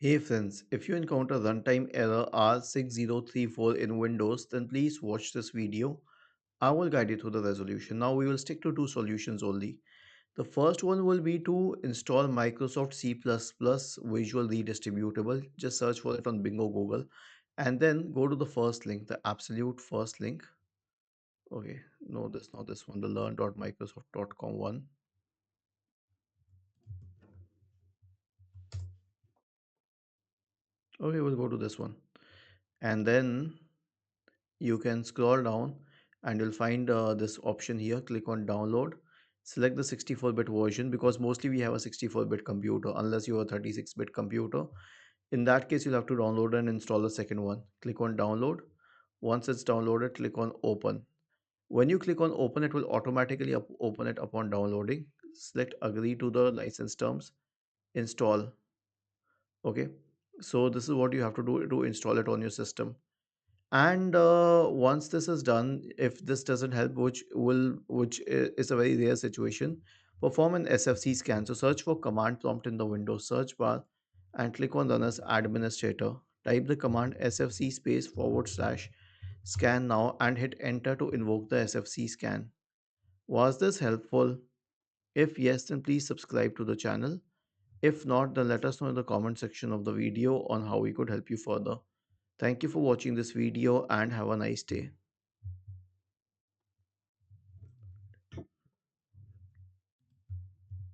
Hey friends, if you encounter runtime error r6034 in Windows, then please watch this video. I will guide you through the resolution. Now we will stick to two solutions only. The first one will be to install Microsoft C++ Visual Redistributable. Just search for it on Bingo Google and then go to the first link, the absolute first link. Okay, no, this not this one, the learn.microsoft.com one. Okay, we'll go to this one. And then you can scroll down and you'll find this option here. Click on download, select the 64-bit version because mostly we have a 64-bit computer unless you have a 36-bit computer. In that case, you'll have to download and install the second one. Click on download. Once it's downloaded, click on open. When you click on open, it will automatically open it upon downloading. Select agree to the license terms, install. Okay, so this is what you have to do to install it on your system. And once this is done, if this doesn't help, which is a very rare situation, perform an SFC scan. So search for command prompt in the Windows search bar and click on run as administrator. Type the command sfc space forward slash scan now and hit enter to invoke the SFC scan. Was this helpful? If yes, then please subscribe to the channel. If not, then let us know in the comment section of the video on how we could help you further. Thank you for watching this video and have a nice day.